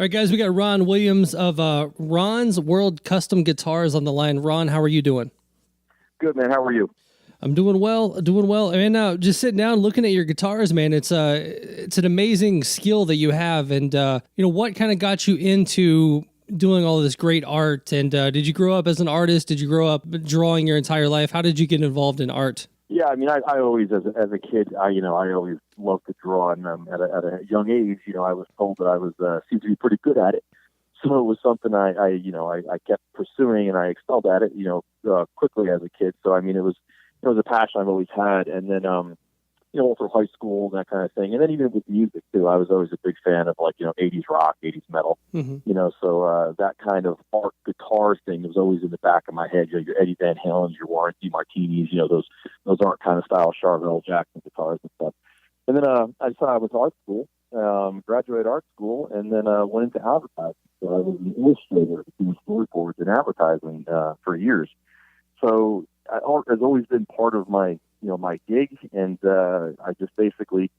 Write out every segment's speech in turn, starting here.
All right, guys, we got Ron Williams of Ronz World Custom Guitars on the line. Ron, how are you doing? Good, man. How are you? I'm doing well, And just sitting down, looking at your guitars, man, it's an amazing skill that you have. And, what kind of got you into doing all this great art? And did you grow up as an artist? Did you grow up drawing your entire life? How did you get involved in art? Yeah, I mean, I always, as a kid, I always loved to draw, and at a young age, I was told that I was seemed to be pretty good at it. So it was something I kept pursuing, and I excelled at it, quickly as a kid. So I mean, it was a passion I've always had, and then through high school, that kind of thing, and then even with music too, I was always a big fan of 80s rock, 80s metal, So that kind of art guitar thing was always in the back of my head. Your Eddie Van Halen's, your Warren D. Martinis, those art kind of style Charvel Jackson guitars and stuff. And then I decided I went to art school, graduated art school, and then went into advertising. So I was an illustrator doing storyboards and advertising for years. So art has always been part of my my gig, and I just basically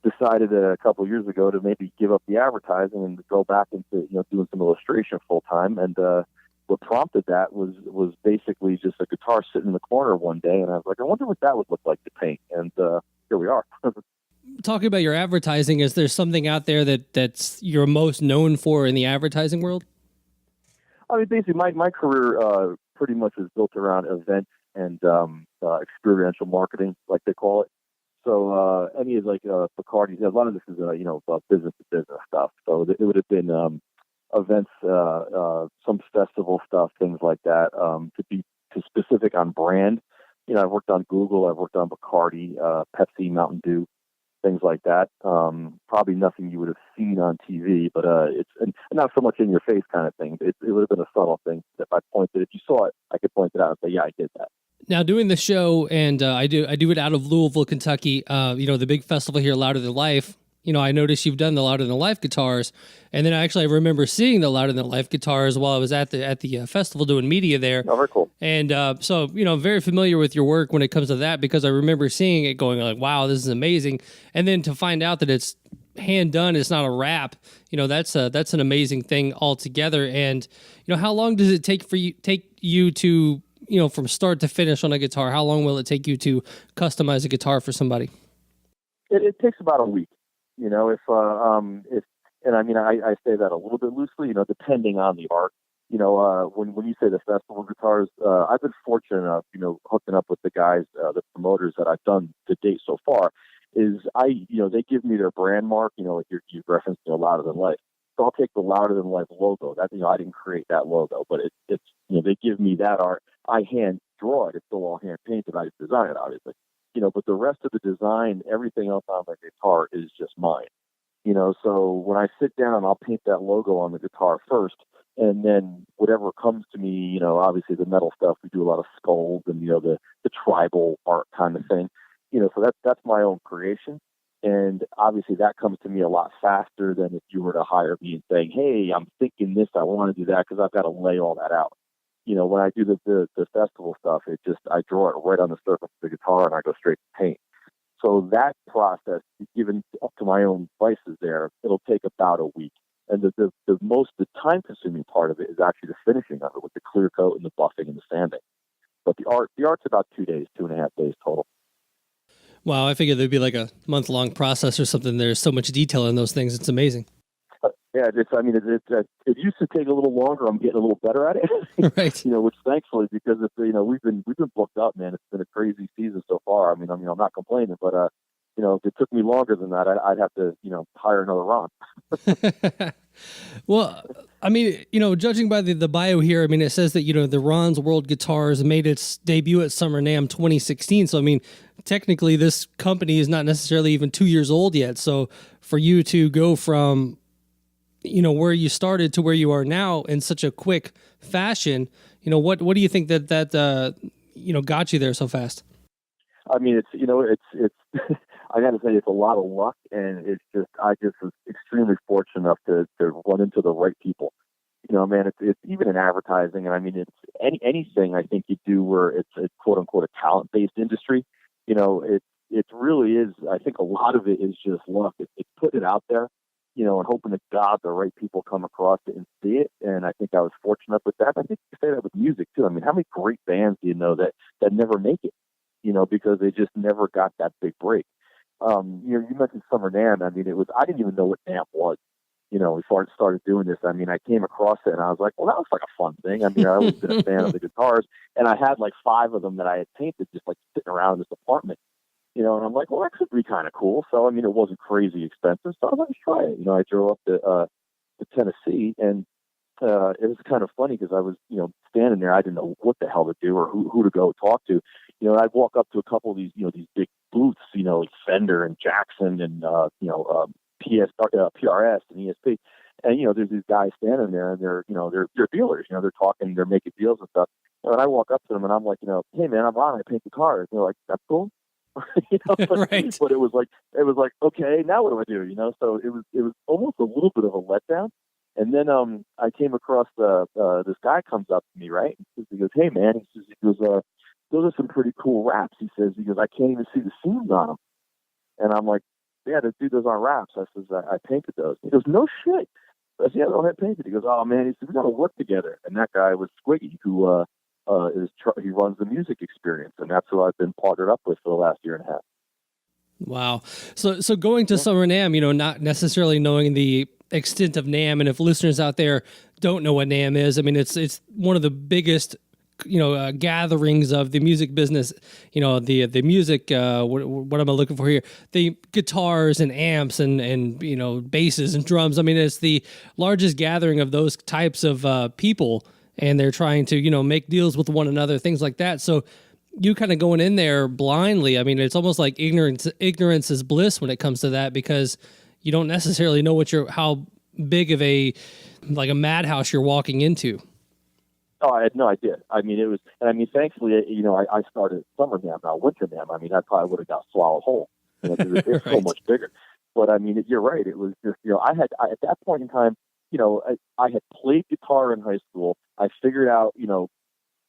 decided a couple of years ago to maybe give up the advertising and go back into doing some illustration full time. And what prompted that was basically just a guitar sitting in the corner one day, and I was like, I wonder what that would look like to paint. And here we are. Talking about your advertising, is there something out there that's you're most known for in the advertising world? I mean, basically, my career pretty much is built around events and experiential marketing, like they call it. So any of Bacardi, a lot of this is business to business stuff. So it would have been events, some festival stuff, things like that. To be too specific on brand, I've worked on Google, I've worked on Bacardi, Pepsi, Mountain Dew, things like that. Probably nothing you would have seen on TV, but it's and not so much in your face kind of thing. It would have been a subtle thing. If you saw it, I could point it out and say, yeah, I did that. Now, doing the show, and I do it out of Louisville, Kentucky. The big festival here, Louder Than Life. I noticed you've done the Louder Than Life guitars, and then I remember seeing the Louder Than Life guitars while I was at the festival doing media there. Oh, very cool. And so very familiar with your work when it comes to that, because I remember seeing it, going like, "Wow, this is amazing!" And then to find out that it's hand done, it's not a wrap. That's an amazing thing altogether. And how long does it take you to from start to finish on a guitar? How long will it take you to customize a guitar for somebody? It takes about a week. And I mean, I say that a little bit loosely, depending on the art. When you say the festival guitars, I've been fortunate enough, hooking up with the guys, the promoters that I've done to date so far, is they give me their brand mark, like you referenced, Louder Than Life. So I'll take the Louder Than Life logo. That I didn't create that logo, but it's they give me that art. I hand draw it. It's still all hand painted. I just design it, obviously. But the rest of the design, everything else on my guitar is just mine. So when I sit down, I'll paint that logo on the guitar first, and then whatever comes to me, obviously the metal stuff, we do a lot of skulls and the tribal art kind of thing. So that's my own creation. And obviously that comes to me a lot faster than if you were to hire me and saying, hey, I'm thinking this, I want to do that, because I've got to lay all that out. When I do the festival stuff, I draw it right on the surface of the guitar and I go straight to paint. So that process, given up to my own devices there, it'll take about a week. And the time-consuming part of it is actually the finishing of it with the clear coat and the buffing and the sanding. But the art's about 2 days, 2.5 days total. Wow, I figured there'd be like a month-long process or something. There's so much detail in those things. It's amazing. Yeah, it used to take a little longer. I'm getting a little better at it, right? Which thankfully, because we've been booked up, man. It's been a crazy season so far. I mean, I'm not complaining, but if it took me longer than that, I'd have to hire another Ron. Well, I mean, judging by the bio here, I mean, it says that the Ronz World Guitars made its debut at Summer NAMM 2016. So I mean, technically, this company is not necessarily even 2 years old yet. So for you to go from where you started to where you are now in such a quick fashion, what do you think that got you there so fast? I mean, it's I got to say, it's a lot of luck, and I just was extremely fortunate enough to run into the right people. Man, it's even in advertising, and I mean, it's anything I think you do where it's quote unquote a talent based industry. It really is. I think a lot of it is just luck. It's putting it out there. and hoping to God the right people come across it and see it. And I think I was fortunate with that. I think you say that with music too. I mean, how many great bands do you know that never make it, because they just never got that big break? You mentioned Summer NAMM. I mean, I didn't even know what NAMM was, before I started doing this. I mean, I came across it and I was like, well, that looks like a fun thing. I mean, I always been a fan of the guitars, and I had like 5 of them that I had painted just like sitting around in this apartment, and I'm like, well, that could be kind of cool. So, I mean, it wasn't crazy expensive. So I was like, let's try it. I drove up to Tennessee, and it was kind of funny because I was, standing there. I didn't know what the hell to do or who to go talk to. I'd walk up to a couple of these, these big booths, like Fender and Jackson and, PRS and ESP. And, there's these guys standing there, and they're dealers, they're talking, they're making deals and stuff. And I walk up to them and I'm like, hey man, I'm Ron, I paint guitars. And they're like, that's cool. Right. But it was like, okay, now what do I do? So it was almost a little bit of a letdown. And then I came across this guy comes up to me, right? He goes, hey man, he goes, those are some pretty cool wraps. He goes, I can't even see the seams on them. And I'm like, yeah, the dude, those aren't wraps. I says, I painted those. He goes, no shit. I said, yeah, go ahead, paint it. He goes, oh man, he said, we got to work together. And that guy was Squiggy, who he runs the music experience, and that's who I've been partnered up with for the last year and a half. Wow. So going to Summer NAMM, not necessarily knowing the extent of NAMM, and if listeners out there don't know what NAMM is, I mean, it's one of the biggest, gatherings of the music business, the music, what am I looking for here? The guitars and amps and basses and drums. I mean, it's the largest gathering of those types of people, and they're trying to, make deals with one another, things like that. So you kind of going in there blindly. I mean, it's almost like ignorance is bliss when it comes to that, because you don't necessarily know how big of a madhouse you're walking into. Oh, I had no idea. I mean, thankfully, I started Summer NAMM, not Winter NAMM. I mean, I probably would have got swallowed whole, because it's Right. so much bigger. But I mean, you're right. It was just, at that point in time, I had played guitar in high school. I figured out,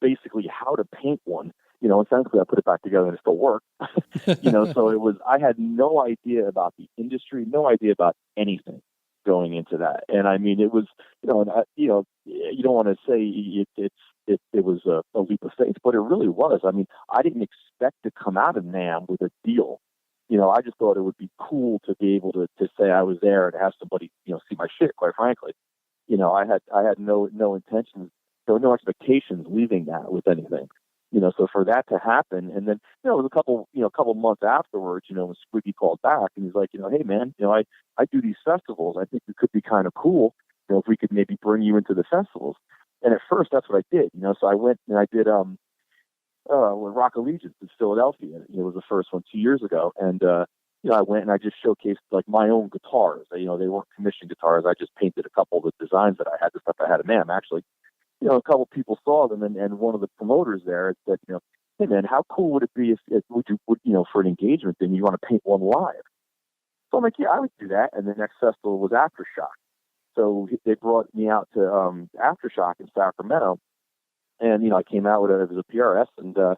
basically how to paint one, and thankfully I put it back together and it still worked. So I had no idea about the industry, no idea about anything going into that. And I mean, it was, you don't want to say it was a leap of faith, but it really was. I mean, I didn't expect to come out of NAMM with a deal. I just thought it would be cool to be able to say I was there and have somebody, see my shit, quite frankly. I had no intentions, there were no expectations leaving that with anything. So for that to happen, and then, it was a couple months afterwards, when Squiggy called back and he's like, hey man, I do these festivals. I think it could be kind of cool, if we could maybe bring you into the festivals. And at first that's what I did, so I went and I did, Rock Allegiance in Philadelphia. It was the first one 2 years ago. And, I went and I just showcased like my own guitars. They weren't commissioned guitars. I just painted a couple of the designs that I had, the stuff I had in NAMM actually. A couple people saw them, and one of the promoters there said, hey man, how cool would it be if for an engagement thing, you want to paint one live? So I'm like, yeah, I would do that. And the next festival was Aftershock. So they brought me out to Aftershock in Sacramento, and I came out with it as a PRS, and I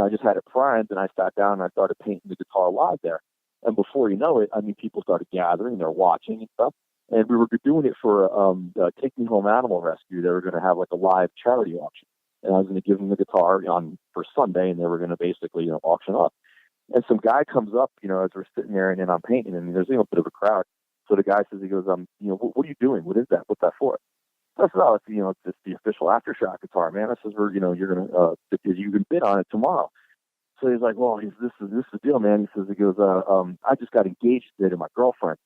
just had it primed, and I sat down and I started painting the guitar live there. And before you know it, I mean, people started gathering, they're watching and stuff. And we were doing it for Take Me Home Animal Rescue. They were going to have like a live charity auction, and I was going to give them the guitar for Sunday, and they were going to basically auction off. And some guy comes up, as we're sitting there, and I'm painting, and there's a bit of a crowd. So the guy says, he goes, what are you doing? What is that? What's that for? So I said, oh, it's the official Aftershock guitar, man. I says, you're going to you can bid on it tomorrow. So he's like, well, this is the deal, man. He goes, I just got engaged today to my girlfriend.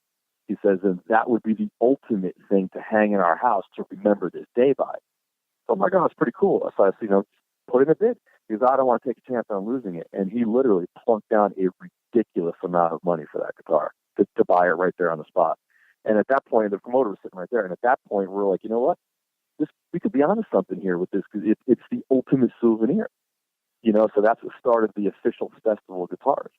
He says, and that would be the ultimate thing to hang in our house to remember this day by. So I'm like, oh, it's pretty cool. So I said, put in a bid. He goes, I don't want to take a chance on losing it. And he literally plunked down a ridiculous amount of money for that guitar to buy it right there on the spot. And at that point, the promoter was sitting right there. And at that point, we're like, you know what? We could be onto something here with this, because it's the ultimate souvenir. So that's what started the official festival of guitars.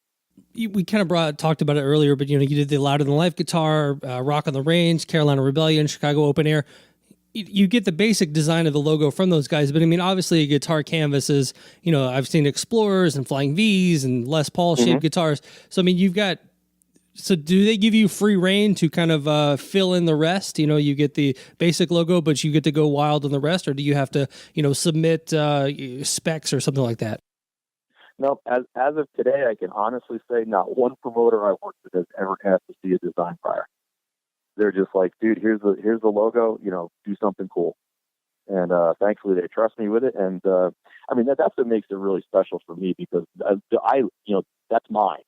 We kind of talked about it earlier, but you did the Louder Than Life guitar, Rock on the Range, Carolina Rebellion, Chicago Open Air. You get the basic design of the logo from those guys, but I mean, obviously, a guitar canvas is, I've seen Explorers and Flying V's and Les Paul shaped guitars. So I mean, you've got So do they give you free reign to kind of fill in the rest? You know, you get the basic logo, but you get to go wild on the rest, or do you have to, submit specs or something like that? No, as of today, I can honestly say not one promoter I worked with has ever asked to see a design prior. They're just like, dude, here's the logo, do something cool. And thankfully, they trust me with it. And I mean, that's what makes it really special for me, because that's mine.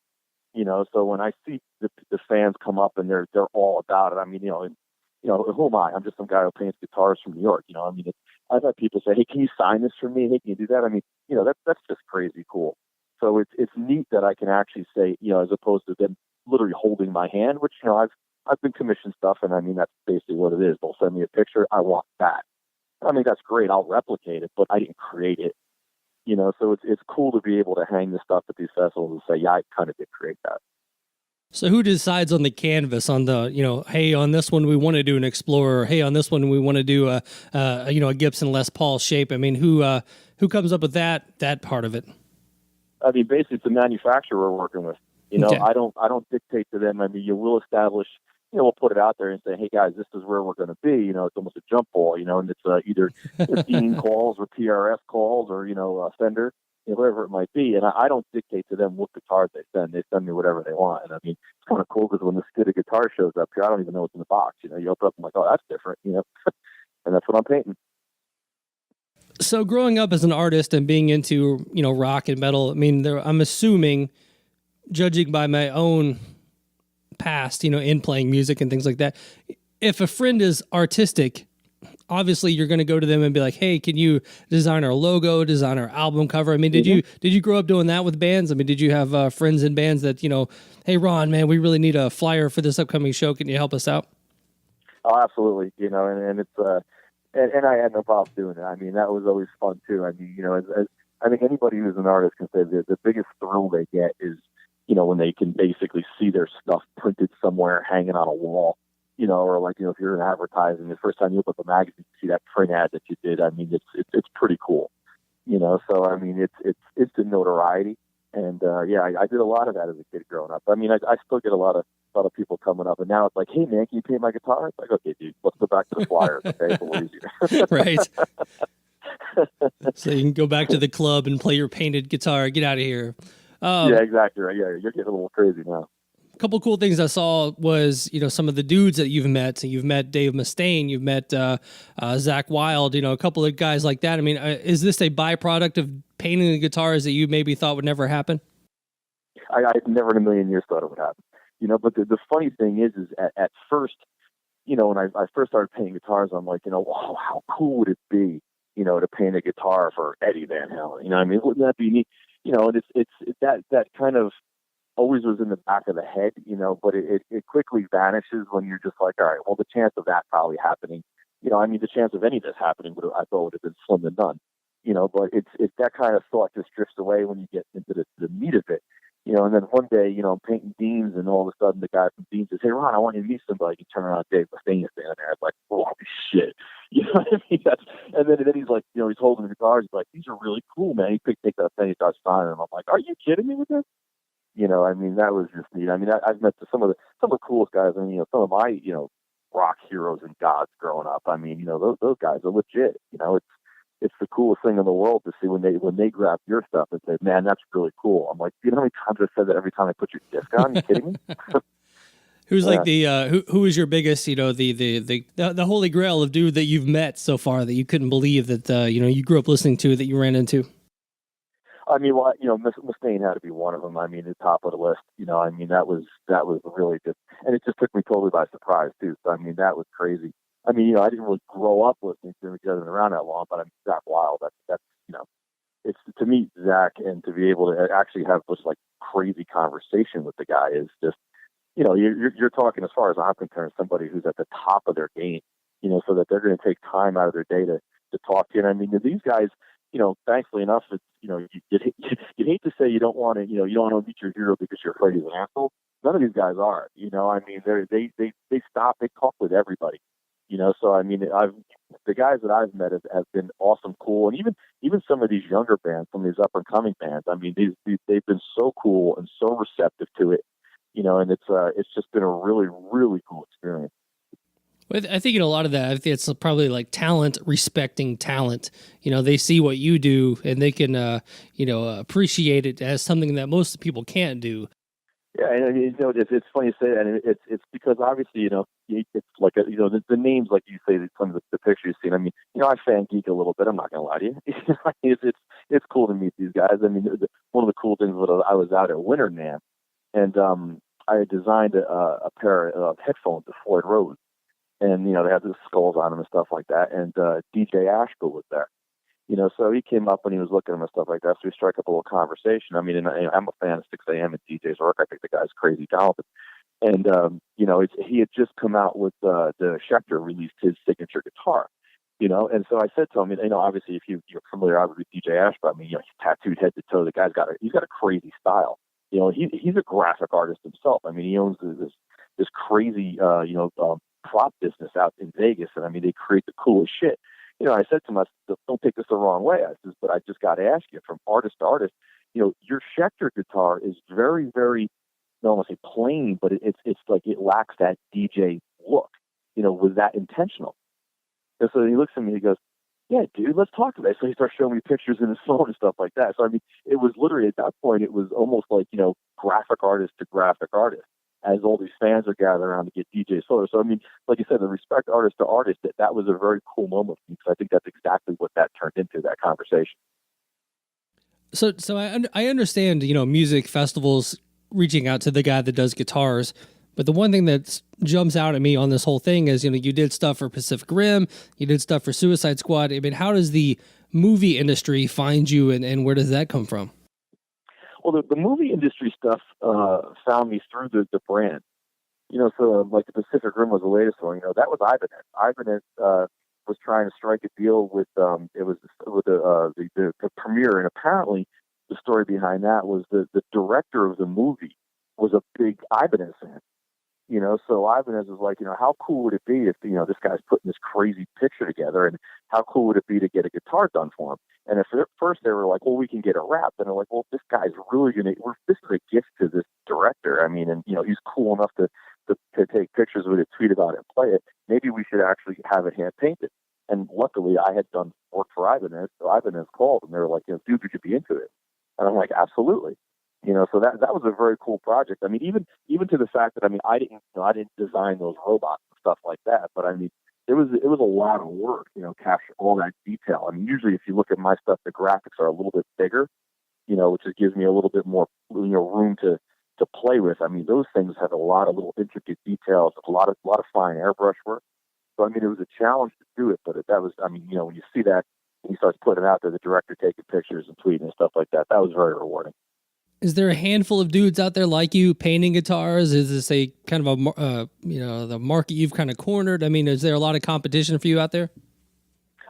So when I see the fans come up and they're all about it, I mean, who am I? I'm just some guy who paints guitars from New York. I mean, I've had people say, hey, can you sign this for me? Hey, can you do that? I mean, that's just crazy cool. So it's neat that I can actually say, as opposed to them literally holding my hand, which, I've been commissioned stuff, and I mean, that's basically what it is. They'll send me a picture. I want that. I mean, that's great. I'll replicate it, but I didn't create it. So it's cool to be able to hang this stuff at these festivals and say, yeah, I kind of did create that. So who decides on the canvas on the, hey, on this one we want to do an Explorer, or, hey, on this one we want to do a Gibson Les Paul shape? I mean, who comes up with that part of it? I mean, basically it's the manufacturer we're working with. Okay. I don't dictate to them. I mean, you will establish, we'll put it out there and say, hey guys, this is where we're going to be. It's almost a jump ball, and it's either Dean calls or PRS calls or, Fender, whoever it might be. And I don't dictate to them what guitars they send. They send me whatever they want. And I mean, it's kind of cool because when this kit of guitar shows up here, I don't even know what's in the box. You open up and I'm like, oh, that's different, and that's what I'm painting. So growing up as an artist and being into, rock and metal, I mean, I'm assuming, judging by my own past, in playing music and things like that, if a friend is artistic, obviously you're going to go to them and be like, hey, can you design our logo, design our album cover? I mean, did you grow up doing that with bands? I mean, did you have friends in bands that, hey, Ron, man, we really need a flyer for this upcoming show. Can you help us out? Oh, absolutely. And it's, and I had no problem doing it. I mean, that was always fun too. I mean, as I think anybody who's an artist can say the biggest thrill they get is, when they can basically see their stuff printed somewhere hanging on a wall, or like, if you're in advertising, the first time you open up a magazine, you see that print ad that you did. I mean, it's pretty cool, so I mean, it's the notoriety. And, I did a lot of that as a kid growing up. I mean, I still get a lot of people coming up, and now it's like, hey man, can you paint my guitar? It's like, okay, dude, let's go back to the flyers. Okay. It's a little easier. Right. So you can go back to the club and play your painted guitar. Get out of here. Yeah, exactly right. Yeah, you're getting a little crazy now. A couple cool things I saw was, some of the dudes that you've met. So you've met Dave Mustaine, you've met Zach Wilde, a couple of guys like that. I mean, is this a byproduct of painting the guitars that you maybe thought would never happen? I never in a million years thought it would happen. But the funny thing is at first, when I first started painting guitars, I'm like, wow, how cool would it be, to paint a guitar for Eddie Van Halen? I mean, wouldn't that be neat? And it's that kind of always was in the back of the head, but it quickly vanishes when you're just like, all right, well, the chance of that probably happening, I mean, the chance of any of this happening I thought would have been slim to none, but it's that kind of thought just drifts away when you get into the meat of it, and then one day, I'm painting Dean's, and all of a sudden the guy from Dean's says, hey, Ron, I want you to meet somebody. You turn around, Dave Mustaine is standing there. It's like, holy shit. You know what I mean? And then he's like, he's holding the guitars. He's like, these are really cool, man. He picked that thing, he starts signing them. I'm like, are you kidding me with this? I mean, that was just neat. I mean, I've met some of the coolest guys. I mean, some of my, rock heroes and gods growing up. I mean, those guys are legit. It's the coolest thing in the world to see when they grab your stuff and say, man, that's really cool. I'm like, you know how many times I've said that every time I put your disc on? You kidding me? Who's like the who is your biggest, the holy grail of dude that you've met so far that you couldn't believe that you grew up listening to, that you ran into? I mean, well, Mustaine had to be one of them. I mean, the top of the list. I mean, that was really just, and it just took me totally by surprise too. So I mean, that was crazy. I mean, I didn't really grow up listening to him because I've been around that long, but I mean, Zach Wilde. That's it's to meet Zach and to be able to actually have this like crazy conversation with the guy is just, you're talking, as far as I'm concerned, somebody who's at the top of their game. So that they're going to take time out of their day to talk to you. And I mean, these guys, thankfully enough, it's, you hate to say you don't want to, you don't want to meet your hero because you're afraid he's an asshole. None of these guys are. I mean, they stop, they talk with everybody. So I mean, the guys that I've met have been awesome, cool, and even some of these younger bands, some of these up and coming bands. I mean, they've been so cool and so receptive to it. and it's just been a really, really cool experience. I think, a lot of that, I think it's probably like talent respecting talent. They see what you do and they can, appreciate it as something that most people can't do. Yeah, and it's funny you say that, and it's because obviously, it's like the names, like you say, some of the pictures you've seen. I mean, I fan geek a little bit. I'm not gonna lie to you. It's cool to meet these guys. I mean, one of the cool things was I was out at Winter NAMM, and I had designed a pair of headphones to Floyd Rose. And, they had the skulls on them and stuff like that. And DJ Ashby was there. So he came up and he was looking at them and stuff like that. So we struck up a little conversation. I mean, and I'm a fan of 6 a.m. and DJ's work. I think the guy's crazy talented. And, he had just come out with the Schecter released his signature guitar, And so I said to him, obviously, if you're familiar with DJ Ashby, I mean, he's tattooed head to toe. The guy's he's got a crazy style. He's a graphic artist himself. I mean, he owns this crazy, prop business out in Vegas, and I mean, they create the coolest shit. I said to him, don't take this the wrong way. I says, but I just got to ask you, from artist to artist, your Schecter guitar is very, very, I don't want to say plain, but it's like it lacks that DJ look. Was that intentional? And so he looks at me, he goes, yeah, dude, let's talk about it. So he starts showing me pictures in his phone and stuff like that. So I mean, it was literally at that point, it was almost like graphic artist to graphic artist, as all these fans are gathering around to get DJ Solar. So, I mean, like you said, the respect artist to artist, that was a very cool moment for me, because I think that's exactly what that turned into, that conversation. So I understand, music festivals reaching out to the guy that does guitars, but the one thing that jumps out at me on this whole thing is, you did stuff for Pacific Rim, you did stuff for Suicide Squad. I mean, how does the movie industry find you, and where does that come from? Well, the movie industry stuff found me through the brand. So like the Pacific Rim was the latest one. That was Ibanez. Ibanez was trying to strike a deal with it was with the premiere, and apparently the story behind that was the director of the movie was a big Ibanez fan. So Ibanez was like, how cool would it be if this guy's putting this crazy picture together, and how cool would it be to get a guitar done for him? And at first they were like, well, we can get it wrapped. And they're like, well, this guy's really this is a gift to this director. I mean, and he's cool enough to take pictures with it, tweet about it, and play it. Maybe we should actually have it hand painted. And luckily I had done work for Ibanez, so Ibanez called and they were like, dude, would you be into it? And I'm like, absolutely. So that was a very cool project. I mean, even to the fact that, I mean, I didn't design those robots and stuff like that, but I mean, it was a lot of work, capture all that detail. I mean, usually if you look at my stuff, the graphics are a little bit bigger, which just gives me a little bit more, room to play with. I mean, those things have a lot of little intricate details, a lot of fine airbrush work. So, I mean, it was a challenge to do it, but that was, I mean, when you see that and he starts putting it out there, the director taking pictures and tweeting and stuff like that was very rewarding. Is there a handful of dudes out there like you painting guitars? Is this a kind of the market you've kind of cornered? I mean, is there a lot of competition for you out there?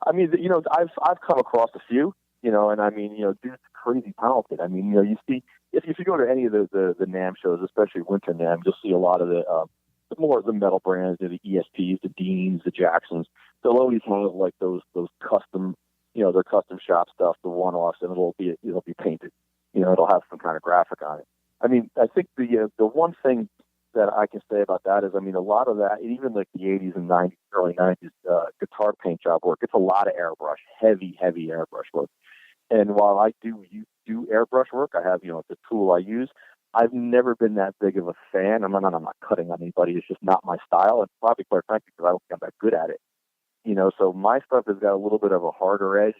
I mean, I've come across a few, and I mean, dudes crazy talented. I mean, you see, if you go to any of the NAMM shows, especially Winter NAMM, you'll see a lot of the metal brands, the ESPs, the Deans, the Jacksons. They'll always have like those custom, their custom shop stuff, the one-offs, and it'll be painted. It'll have some kind of graphic on it. I mean, I think the one thing that I can say about that is, I mean, a lot of that, even like the 80s and 90s, early 90s guitar paint job work, it's a lot of airbrush, heavy airbrush work. And while I do airbrush work, I have, the tool I use, I've never been that big of a fan. I'm not cutting on anybody. It's just not my style. And probably, quite frankly, because I don't think I'm that good at it. So my stuff has got a little bit of a harder edge.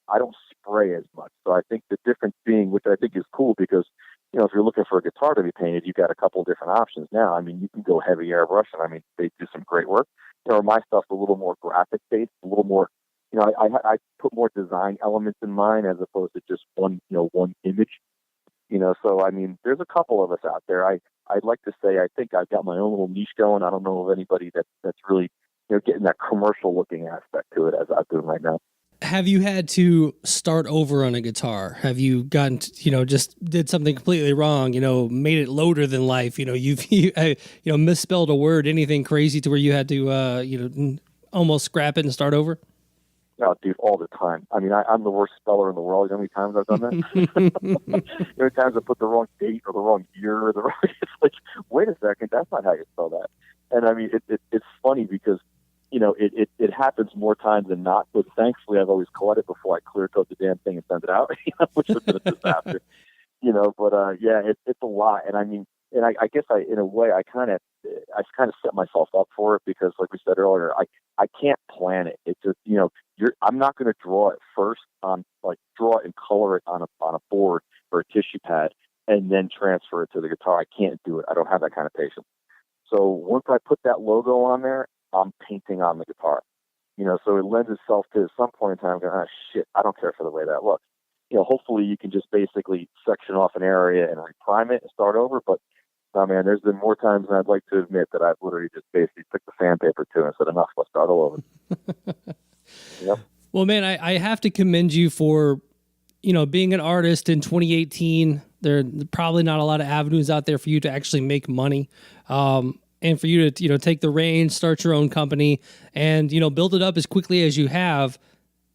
I don't spray as much. So I think the difference being, which I think is cool, because, if you're looking for a guitar to be painted, you've got a couple of different options now. I mean, you can go heavy airbrush, and I mean, they do some great work. My stuff's a little more graphic based, a little more, I put more design elements in mine as opposed to just one image. So I mean, there's a couple of us out there. I'd like to say I think I've got my own little niche going. I don't know of anybody that's really getting that commercial looking aspect to it as I'm doing right now. Have you had to start over on a guitar? Have you gotten, just did something completely wrong, made it loader than life, you've misspelled a word, anything crazy to where you had to, almost scrap it and start over? Oh, dude, all the time. I mean, I'm the worst speller in the world. You know how many times I've done that? How many times I put the wrong date or the wrong year or the wrong... It's like, wait a second, that's not how you spell that. And I mean, it's funny because, you know, it happens more times than not, but thankfully I've always caught it before I clear code the damn thing and send it out, which has been a disaster. You know, but yeah, it's a lot. And I mean, and I guess in a way, I kind of set myself up for it because, like we said earlier, I can't plan it. It's just, you know, I'm not going to draw it first draw it and color it on a board or a tissue pad and then transfer it to the guitar. I can't do it. I don't have that kind of patience. So once I put that logo on there, I'm painting on the guitar. You know, so it lends itself to, at some point in time, going, oh shit, I don't care for the way that looks. You know, hopefully you can just basically section off an area and reprime it and start over. But oh man, there's been more times than I'd like to admit that I've literally just basically took the sandpaper to and said, enough, let's start all over. Yep. Well, man, I have to commend you for, you know, being an artist in 2018. There are probably not a lot of avenues out there for you to actually make money. And for you to, you know, take the reins, start your own company and, you know, build it up as quickly as you have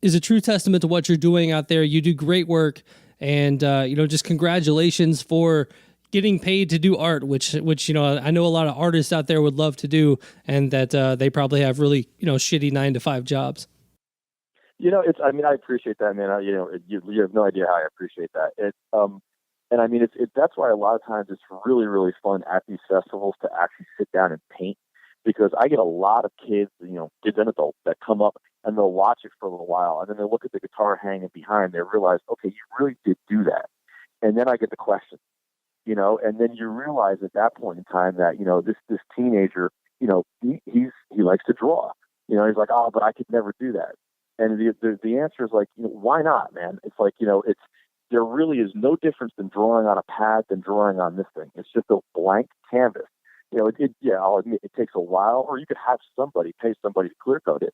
is a true testament to what you're doing out there. You do great work. And, you know, just congratulations for getting paid to do art, which, you know, I know a lot of artists out there would love to do, and that they probably have really, you know, shitty 9-to-5 jobs. You know, I mean, I appreciate that, man. You know, you have no idea how I appreciate that. And I mean, that's why a lot of times it's really, really fun at these festivals to actually sit down and paint, because I get a lot of kids, you know, kids and adults that come up and they'll watch it for a little while, and then they'll look at the guitar hanging behind. They realize, okay, you really did do that. And then I get the question, you know, and then you realize at that point in time that, you know, this teenager, you know, he likes to draw. You know, he's like, oh, but I could never do that. And the answer is like, you know, why not, man? It's like, you know, there really is no difference in drawing on a pad than drawing on this thing. It's just a blank canvas. You know, I'll admit it takes a while, or you could have pay somebody to clear coat it,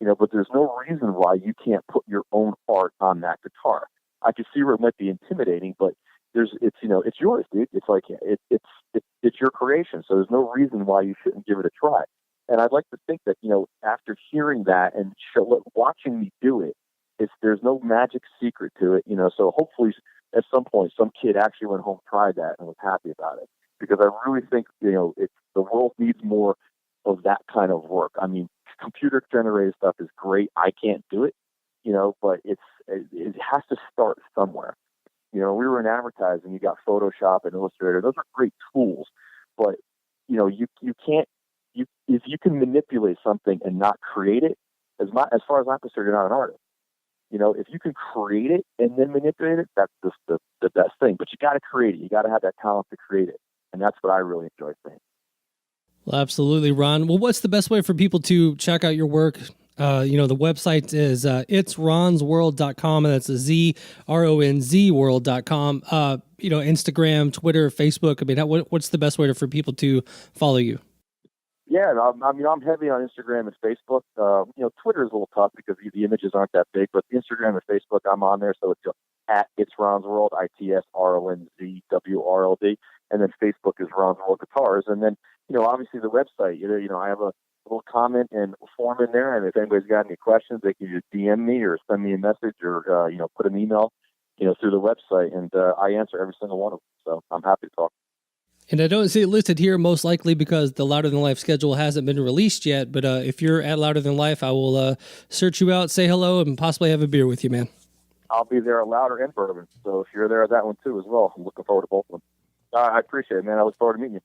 you know, but there's no reason why you can't put your own art on that guitar. I can see where it might be intimidating, but it's yours, dude. It's like, it's your creation. So there's no reason why you shouldn't give it a try. And I'd like to think that, you know, after hearing that and watching me do it, there's no magic secret to it, you know. So hopefully at some point, some kid actually went home, tried that, and was happy about it. Because I really think, you know, the world needs more of that kind of work. I mean, computer generated stuff is great. I can't do it, you know, but it has to start somewhere. You know, we were in advertising. You got Photoshop and Illustrator. Those are great tools, but you know, you can't. If you can manipulate something and not create it, as far as I'm concerned, you're not an artist. You know, if you can create it and then manipulate it, that's just the best thing. But you got to create it. You got to have that talent to create it, and that's what I really enjoy saying. Well, absolutely, Ron. Well, what's the best way for people to check out your work? You know, the website is it's ronzworld.com, and that's a ZRONZ world.com. You know, Instagram, Twitter, Facebook. I mean, what's the best way for people to follow you? Yeah, I mean, I'm heavy on Instagram and Facebook. You know, Twitter is a little tough because the images aren't that big, but Instagram and Facebook, I'm on there. So it's at It's Ronz World, ITSRONZWRLD, and then Facebook is Ronz World Guitars, and then, you know, obviously the website. You know, I have a little comment and form in there, and if anybody's got any questions, they can just DM me or send me a message or you know, put an email, you know, through the website, and I answer every single one of them. So I'm happy to talk. And I don't see it listed here, most likely because the Louder Than Life schedule hasn't been released yet. But if you're at Louder Than Life, I will search you out, say hello, and possibly have a beer with you, man. I'll be there at Louder and Bourbon. So if you're there at that one too as well, I'm looking forward to both of them. I appreciate it, man. I look forward to meeting you.